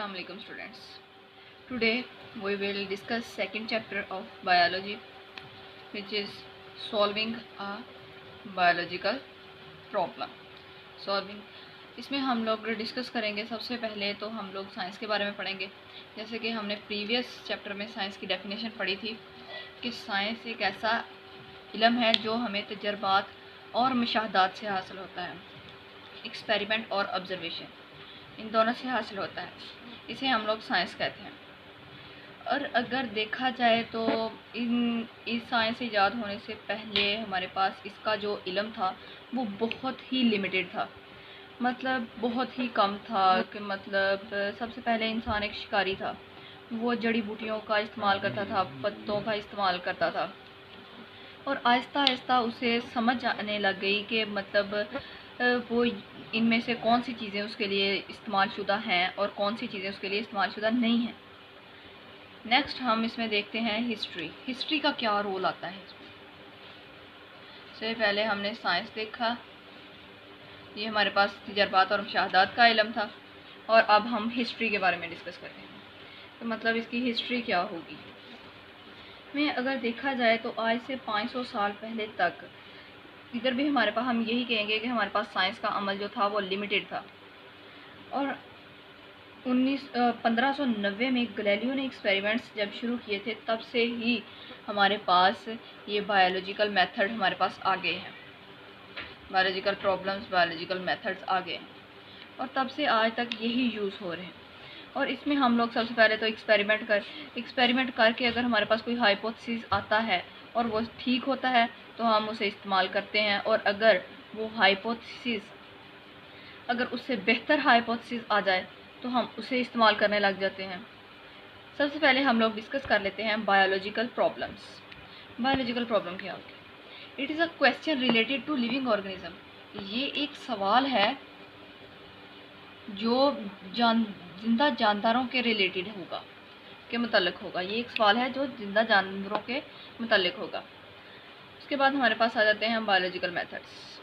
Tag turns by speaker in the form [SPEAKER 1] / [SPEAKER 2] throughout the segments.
[SPEAKER 1] Assalamu alaikum students. Today we will discuss second chapter of biology, which is solving a biological problem. Solving इसमें हम लोग discuss करेंगे। सबसे पहले तो हम लोग साइंस के बारे में पढ़ेंगे। जैसे कि हमने प्रीवियस चैप्टर में साइंस की डेफिनेशन पढ़ी थी कि साइंस एक ऐसा इल्म है जो हमें तजर्बात और मुशाहदात से हासिल होता है, एक्सपेरिमेंट और ऑब्जर्वेशन, इन दोनों से हासिल होता है। इसे हम लोग साइंस कहते हैं। और अगर देखा जाए तो इस साइंस ईजाद होने से पहले हमारे पास इसका जो इल्म था वो बहुत ही लिमिटेड था, मतलब बहुत ही कम था। कि मतलब सबसे पहले इंसान एक शिकारी था, वो जड़ी बूटियों का इस्तेमाल करता था, पत्तों का इस्तेमाल करता था, और आहिस्ता आहिस्ता उसे समझ आने लग गई कि मतलब वो इनमें से कौन सी चीज़ें उसके लिए इस्तेमाल शुदा हैं और कौन सी चीज़ें उसके लिए इस्तेमाल शुदा नहीं हैं। नेक्स्ट हम इसमें देखते हैं हिस्ट्री का क्या रोल आता है इसमें। सबसे पहले हमने साइंस देखा, ये हमारे पास तजर्बात और मुशाहदात का इल्म था, और अब हम हिस्ट्री के बारे में डिस्कस करते हैं। तो मतलब इसकी हिस्ट्री क्या होगी में अगर देखा जाए तो आज से 500 साल पहले तक इधर भी हमारे पास हम यही कहेंगे कि हमारे पास साइंस का अमल जो था वो लिमिटेड था। और 1590 में गैलीलियो ने एक्सपेरिमेंट्स जब शुरू किए थे तब से ही हमारे पास ये बायोलॉजिकल मेथड हमारे पास आ गए हैं, बायोलॉजिकल प्रॉब्लम्स, बायोलॉजिकल मेथड्स आ गए हैं, और तब से आज तक यही यूज़ हो रहे हैं। और इसमें हम लोग सबसे पहले तो एक्सपेरिमेंट करके अगर हमारे पास कोई हाइपोथेसिस आता है और वो ठीक होता है तो हम उसे इस्तेमाल करते हैं, और अगर वो हाइपोथेसिस अगर उससे बेहतर हाइपोथेसिस आ जाए तो हम उसे इस्तेमाल करने लग जाते हैं। सबसे पहले हम लोग डिस्कस कर लेते हैं बायोलॉजिकल प्रॉब्लम्स। बायोलॉजिकल प्रॉब्लम क्या होती है? It is a question related to living organism. ये एक सवाल है जो जिंदा जानदारों के रिलेटेड होगा, के मुतल्लिक होगा। ये एक सवाल है जो जिंदा जानवरों के मुतल्लिक होगा। उसके बाद हमारे पास आ जाते हैं बायोलॉजिकल मेथड्स।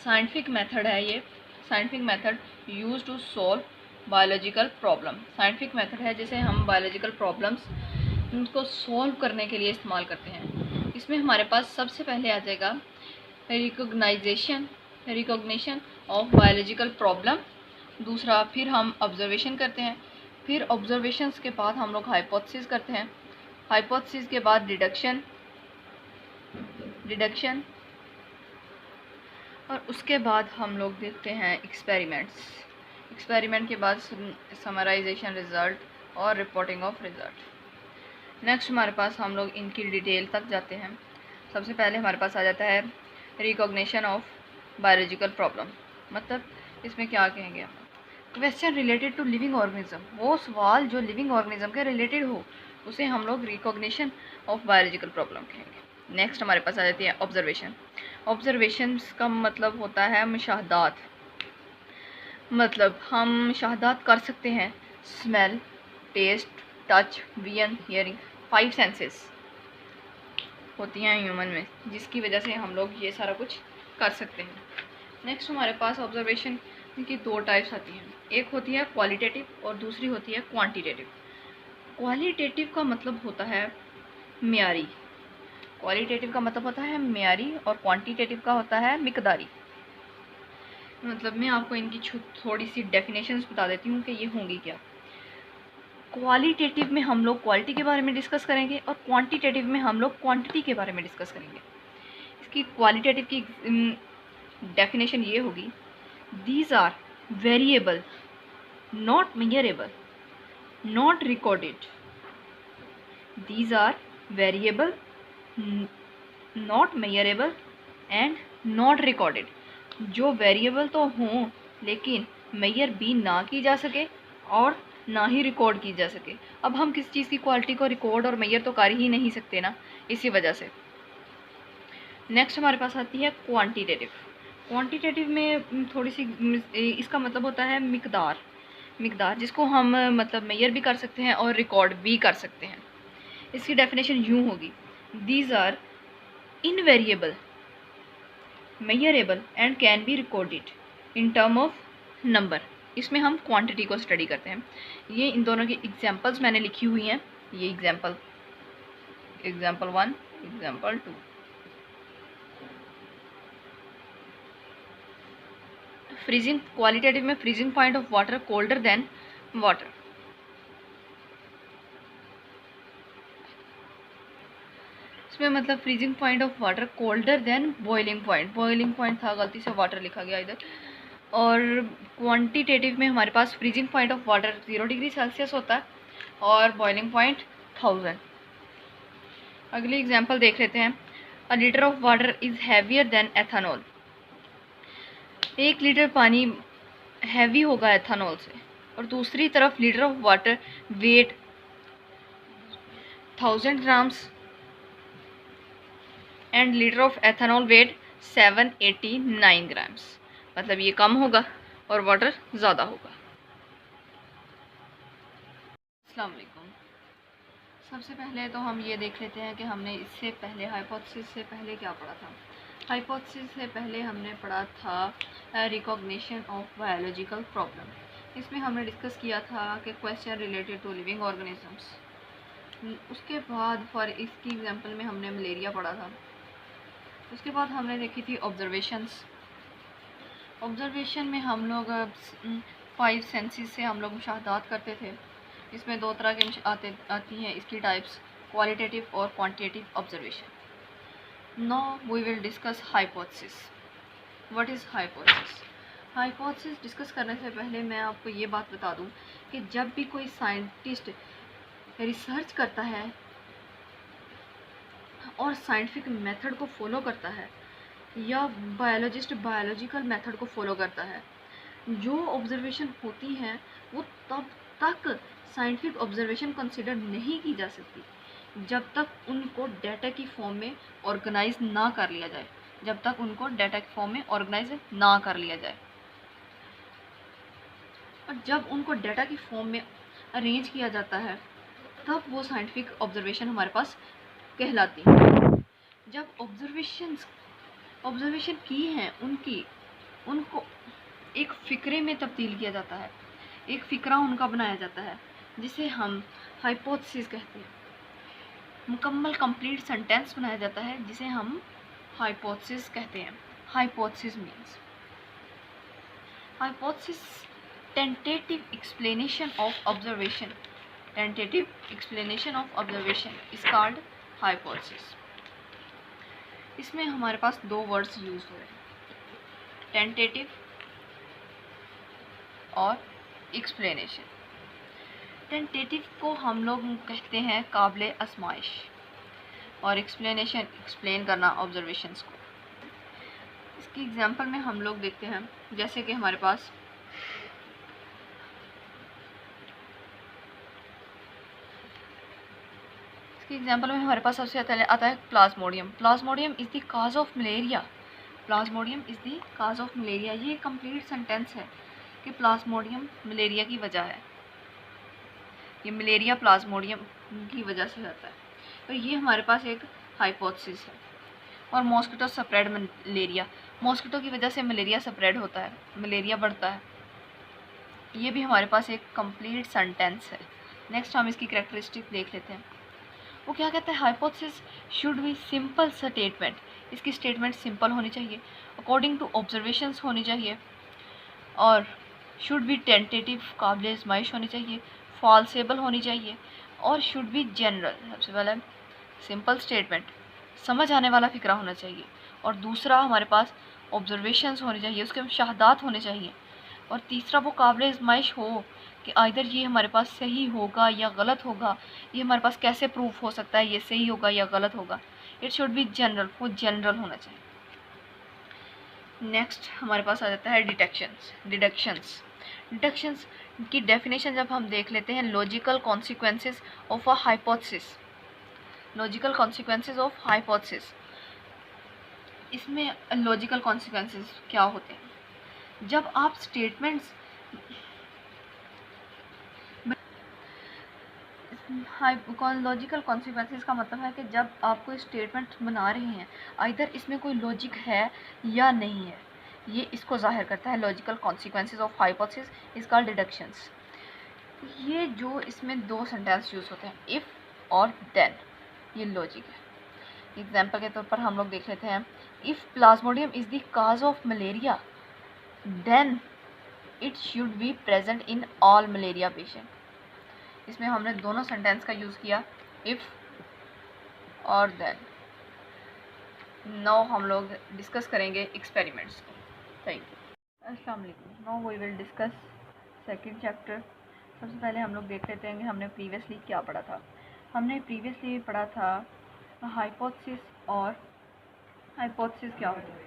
[SPEAKER 1] साइंटिफिक मेथड है ये, scientific method use to solve biological problem. Scientific method है जिसे हम बायोलॉजिकल प्रॉब्लम्स उनको सॉल्व करने के लिए इस्तेमाल करते हैं। इसमें हमारे पास सबसे पहले आ जाएगा रिकॉग्निशन ऑफ बायोलॉजिकल प्रॉब्लम। दूसरा, फिर हम ऑब्जर्वेशन करते हैं, फिर ऑब्जर्वेशंस के बाद हम लोग हाइपोथेसिस करते हैं, हाइपोथेसिस के बाद डिडक्शन, और उसके बाद हम लोग देखते हैं एक्सपेरिमेंट के बाद समराइजेशन रिज़ल्ट और रिपोर्टिंग ऑफ रिज़ल्ट। नेक्स्ट हमारे पास हम लोग इनकी डिटेल तक जाते हैं। सबसे पहले हमारे पास आ जाता है रिकॉग्निशन ऑफ बायोलॉजिकल प्रॉब्लम। मतलब इसमें क्या कहेंगे हम, question related to living organism. वो सवाल जो लिविंग ऑर्गेनिज्म के रिलेटेड हो उसे हम लोग रिकॉग्निशन ऑफ बायोलॉजिकल प्रॉब्लम कहेंगे। नेक्स्ट हमारे पास आ जाती है ऑब्जर्वेशंस का मतलब होता है मुशाहदात। मतलब हम मुशाहदात कर सकते हैं, smell, taste, touch, vision, hearing, 5 senses होती हैं ह्यूमन में, जिसकी वजह से हम लोग ये सारा कुछ कर सकते हैं। नेक्स्ट हमारे पास ऑब्जर्वेशन की 2 टाइप्स आती हैं, एक होती है क्वालिटेटिव और दूसरी होती है क्वांटिटेटिव। क्वालिटेटिव का मतलब होता है म्यारी, क्वालिटेटिव का मतलब होता है म्यारी, और क्वांटिटेटिव का होता है मिकदारी। मतलब मैं आपको इनकी थोड़ी सी डेफिनेशंस बता देती हूँ कि ये होंगी क्या। क्वालिटेटिव में हम लोग क्वालिटी के बारे में डिस्कस करेंगे और क्वांटिटेटिव में हम लोग क्वांटिटी के बारे में डिस्कस करेंगे। इसकी क्वालिटेटिव की डेफिनेशन ये होगी, these are variable, not measurable, not recorded. These are variable, not measurable and not recorded. जो वेरिएबल तो हों लेकिन मेजर भी ना की जा सके और ना ही रिकॉर्ड की जा सके। अब हम किस चीज़ की क्वालिटी को रिकॉर्ड और मेजर तो कर ही नहीं सकते ना, इसी वजह से। नेक्स्ट हमारे पास आती है क्वांटिटेटिव में थोड़ी सी इसका मतलब होता है मिकदार, जिसको हम मतलब मेजर भी कर सकते हैं और रिकॉर्ड भी कर सकते हैं। इसकी डेफिनेशन यूँ होगी, these are invariable, measurable and can be recorded in term of number। इसमें हम क्वांटिटी को स्टडी करते हैं। ये इन दोनों की एग्जांपल्स मैंने लिखी हुई हैं। ये एग्जांपल 1, एग्जांपल 2। फ्रीजिंग, क्वालिटेटिव में freezing point of water colder than water. इसमें मतलब freezing point of water colder than boiling point. Boiling point था, गलती से वाटर लिखा गया इधर। और क्वांटिटेटिव में हमारे पास freezing point of water 0 degree Celsius होता है और बॉइलिंग पॉइंट 1000। अगली एग्जांपल देख लेते हैं। A litre of water is heavier than ethanol. 1 litre पानी हैवी होगा एथेनॉल से, और दूसरी तरफ litre of water weight 1000 grams and litre of ethanol weight 789 grams. मतलब ये कम होगा और वाटर ज़्यादा होगा। अस्सलाम वालेकुम। सबसे पहले तो हम ये देख लेते हैं कि हमने इससे पहले हाइपोथेसिस से पहले क्या पढ़ा था। हाइपोथेसिस से पहले हमने पढ़ा था रिकॉग्निशन ऑफ बायोलॉजिकल प्रॉब्लम। इसमें हमने डिस्कस किया था कि question related to living organisms. उसके बाद फॉर इसकी एग्जांपल में हमने मलेरिया पढ़ा था। उसके बाद हमने देखी थी ऑब्जर्वेशंस। ऑब्जर्वेशन में हम लोग 5 सेंसेस से हम लोग मुशाहदात करते थे। इसमें 2 तरह के आती हैं इसकी टाइप्स, क्वालिटेटिव और quantitative observation. Now we will discuss hypothesis. What is hypothesis? Hypothesis discuss करने से पहले मैं आपको ये बात बता दूं कि जब भी कोई साइंटिस्ट रिसर्च करता है और साइंटिफिक मेथड को फॉलो करता है, या बायोलॉजिस्ट बायोलॉजिकल मेथड को फॉलो करता है, जो ऑब्जर्वेशन होती हैं वो तब तक साइंटिफिक ऑब्जर्वेशन कंसिडर नहीं की जा सकती जब तक उनको डाटा की फॉर्म में ऑर्गेनाइज ना कर लिया जाए। जब तक उनको डाटा की फॉर्म में ऑर्गेनाइज ना कर लिया जाए, और जब उनको डाटा की फॉर्म में अरेंज किया जाता है तब वो साइंटिफिक ऑब्जर्वेशन हमारे पास कहलाती है। जब ऑब्जर्वेशन की हैं उनको एक फ़िक्रे में तब्दील किया जाता है, एक फ़िक्रा उनका बनाया जाता है, जिसे हम हाइपोथेसिस कहते हैं। मुकम्मल कंप्लीट सेंटेंस बनाया जाता है जिसे हम हाइपोथेसिस कहते हैं। Hypothesis means hypothesis tentative explanation of observation. Tentative explanation of observation is called hypothesis. इसमें हमारे पास 2 वर्ड्स यूज हुए हैं, टेंटेटिव और एक्सप्लेनेशन। टेंटेटिव को हम लोग कहते हैं काबिले आजमाइश, और एक्सप्लेनेशन एक्सप्लेन करना ऑब्जर्वेशंस को। इसकी एग्जांपल में हम लोग देखते हैं, जैसे कि हमारे पास इसकी एग्जांपल में हमारे पास सबसे पहले आता है Plasmodium. Plasmodium is the cause of malaria. Plasmodium is the cause of malaria. ये कंप्लीट सेंटेंस है कि प्लाज्मोडियम मलेरिया की वजह है। ये मलेरिया प्लाज्मोडियम की वजह से होता है। तो ये हमारे पास एक हाइपोथेसिस है। और मॉस्किटो स्प्रेड मलेरिया, मॉस्किटो की वजह से मलेरिया स्प्रेड होता है, मलेरिया बढ़ता है। ये भी हमारे पास एक कंप्लीट सेंटेंस है। नेक्स्ट हम इसकी कैरेक्टरिस्टिक देख लेते हैं। वो क्या कहता है, hypothesis should be simple statement. इसकी स्टेटमेंट सिंपल होनी चाहिए, अकॉर्डिंग टू ऑब्जर्वेशंस होनी चाहिए, और शुड बी टेंटेटिव, काबिल आजमाइश होनी चाहिए, फॉल्सेबल होनी चाहिए, और शुड बी जनरल। सबसे पहले सिंपल स्टेटमेंट, समझ आने वाला फिक्रा होना चाहिए, और दूसरा हमारे पास ऑब्जर्वेशंस होने चाहिए, उसके मुशाहदात होने चाहिए, और तीसरा वो काबिल आजमाइश हो कि आइदर ये हमारे पास सही होगा या गलत होगा, ये हमारे पास कैसे प्रूफ हो सकता है ये सही होगा या गलत होगा। इट शुड बी जनरल, वो जनरल होना चाहिए। नेक्स्ट हमारे पास आ जाता है डिडक्शंस की डेफिनेशन जब हम देख लेते हैं, logical consequences of a hypothesis. Logical consequences of hypothesis, इसमें लॉजिकल कॉन्सिक्वेंसेस क्या होते हैं? जब आप स्टेटमेंट्स लॉजिकल कॉन्सिक्वेंसेस का मतलब है कि जब आप कोई स्टेटमेंट बना रहे हैं, आइदर इसमें कोई लॉजिक है या नहीं है। ये इसको ज़ाहिर करता है। Logical consequences of hypothesis is called deductions. ये जो इसमें दो सेंटेंस यूज़ होते हैं, इफ़ और देन, ये लॉजिक है। एग्जाम्पल के तौर पर हम लोग देख लेते हैं, if plasmodium is the cause of malaria then it should be present in all malaria patient. इसमें हमने दोनों सेंटेंस का यूज़ किया, इफ़ और देन। नाउ हम लोग डिस्कस करेंगे एक्सपेरिमेंट्स को। Thank you. अस्सलाम वालेकुम। Now we will discuss second chapter. सबसे पहले हम लोग देख लेते हैं कि हमने प्रीवियसली क्या पढ़ा था। हमने प्रीवियसली पढ़ा था हाइपोथेसिस, और हाइपोथेसिस क्या होता है,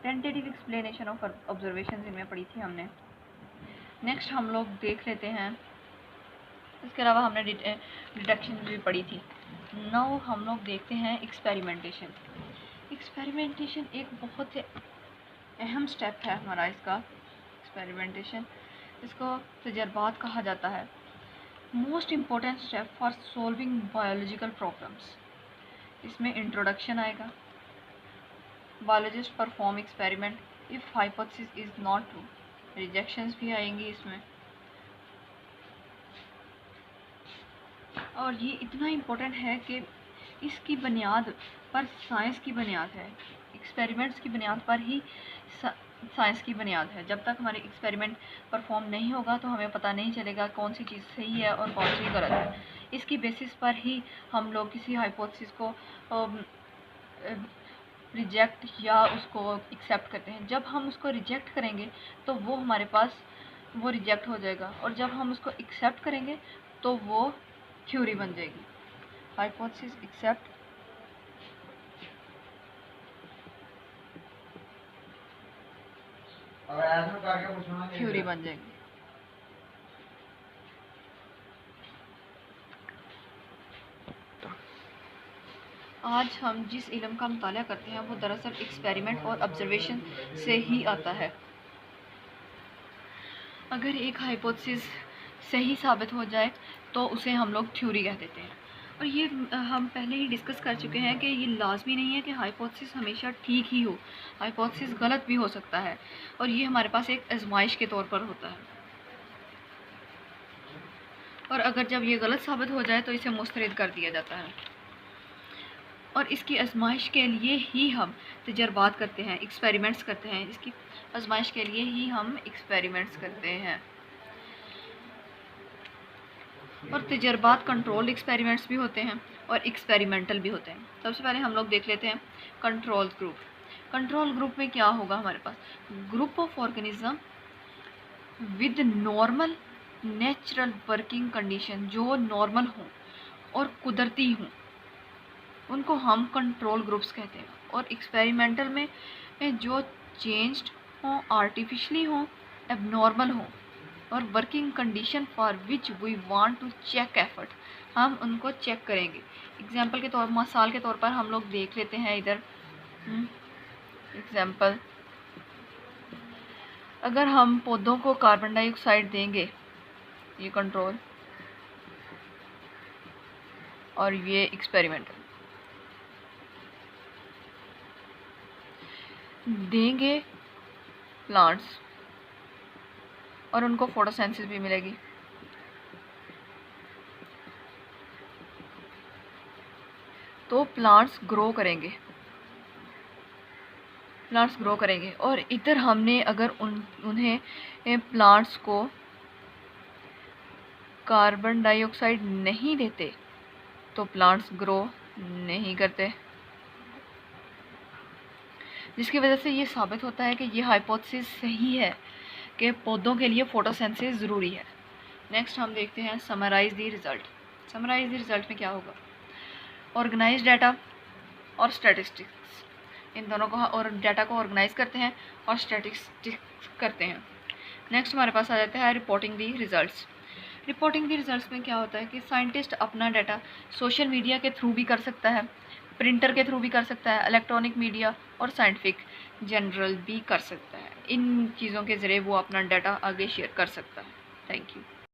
[SPEAKER 1] टेंटेटिव एक्सप्लेनेशन ऑफ ऑब्जर्वेशन इनमें पढ़ी थी हमने। नेक्स्ट हम लोग देख लेते हैं, इसके अलावा हमने डिडक्शन भी पढ़ी थी। नाउ हम लोग देखते हैं एक्सपेरिमेंटेशन। एक्सपेरिमेंटेशन एक बहुत ही अहम स्टेप है हमारा इसका। एक्सपेरिमेंटेशन, इसको तजर्बात कहा जाता है। Most important step for solving biological problems. इसमें इंट्रोडक्शन आएगा, biologist perform experiment if hypothesis is not true, rejections भी आएंगी इसमें। और ये इतना इम्पोर्टेंट है कि इसकी बुनियाद पर साइंस की बुनियाद है। एक्सपेरिमेंट्स की बुनियाद पर ही साइंस की बुनियाद है। जब तक हमारे एक्सपेरिमेंट परफॉर्म नहीं होगा तो हमें पता नहीं चलेगा कौन सी चीज़ सही है और कौन सी गलत है। इसकी बेसिस पर ही हम लोग किसी हाइपोथेसिस को रिजेक्ट या उसको एक्सेप्ट करते हैं। जब हम उसको रिजेक्ट करेंगे तो वो हमारे पास वो रिजेक्ट हो जाएगा, और जब हम उसको एक्सेप्ट करेंगे तो वो थ्योरी बन जाएगी। हाइपोथेसिस एक्सेप्ट थ्योरी बन जाएगी। आज हम जिस इल्म का मुताला करते हैं वो दरअसल एक्सपेरिमेंट और ऑब्जर्वेशन से ही आता है। अगर एक हाइपोथेसिस सही साबित हो जाए तो उसे हम लोग थ्योरी कह देते हैं। और ये हम पहले ही डिस्कस कर चुके हैं कि ये लाजमी नहीं है कि हाइपोथेसिस हमेशा ठीक ही हो, हाइपोथेसिस गलत भी हो सकता है, और ये हमारे पास एक आजमाइश के तौर पर होता है। और अगर जब ये गलत साबित हो जाए तो इसे मुस्तरद कर दिया जाता है, और इसकी आजमाइश के लिए ही हम तजर्बात करते हैं, एक्सपेरिमेंट्स करते हैं। इसकी आजमाइश के लिए ही हम एक्सपेरिमेंट्स करते हैं। और तजर्बात कंट्रोल्ड एक्सपेरिमेंट्स भी होते हैं और एक्सपेरिमेंटल भी होते हैं। सबसे पहले हम लोग देख लेते हैं कंट्रोल ग्रुप। कंट्रोल ग्रुप में क्या होगा हमारे पास, group of organism with normal natural working condition, जो नॉर्मल हों और कुदरती हों, उनको हम कंट्रोल ग्रुप्स कहते हैं। और एक्सपेरिमेंटल में जो चेंज्ड हों, आर्टिफिशली हों, एबनॉर्मल हों, और working condition for which we want to check effort, हम उनको चेक करेंगे। एग्जाम्पल के तौर मिसाल के तौर पर हम लोग देख लेते हैं इधर एग्जाम्पल, अगर हम पौधों को कार्बन डाइऑक्साइड देंगे, ये कंट्रोल और ये एक्सपेरिमेंटल, देंगे प्लांट्स और उनको फोटोसिंथेसिस भी मिलेगी, तो प्लांट्स ग्रो करेंगे, प्लांट्स ग्रो करेंगे। और इधर हमने अगर उन्हें प्लांट्स को कार्बन डाइऑक्साइड नहीं देते तो प्लांट्स ग्रो नहीं करते, जिसकी वजह से ये साबित होता है कि ये हाइपोथेसिस सही है कि पौधों के लिए फोटोसिंथेसिस ज़रूरी है। नेक्स्ट हम देखते हैं summarise the result. Summarise the result में क्या होगा, ऑर्गेनाइज डाटा और स्टैटिस्टिक्स, इन दोनों को और डाटा को ऑर्गेनाइज करते हैं और स्टैटिस्टिक्स करते हैं। नेक्स्ट हमारे पास आ जाता है reporting the results. Reporting the results में क्या होता है कि साइंटिस्ट अपना डाटा सोशल मीडिया के थ्रू भी कर सकता है, प्रिंटर के थ्रू भी कर सकता है, इलेक्ट्रॉनिक मीडिया और साइंटिफिक जर्नल भी कर सकता है। इन चीज़ों के ज़रिए वो अपना डाटा आगे शेयर कर सकता है। Thank you.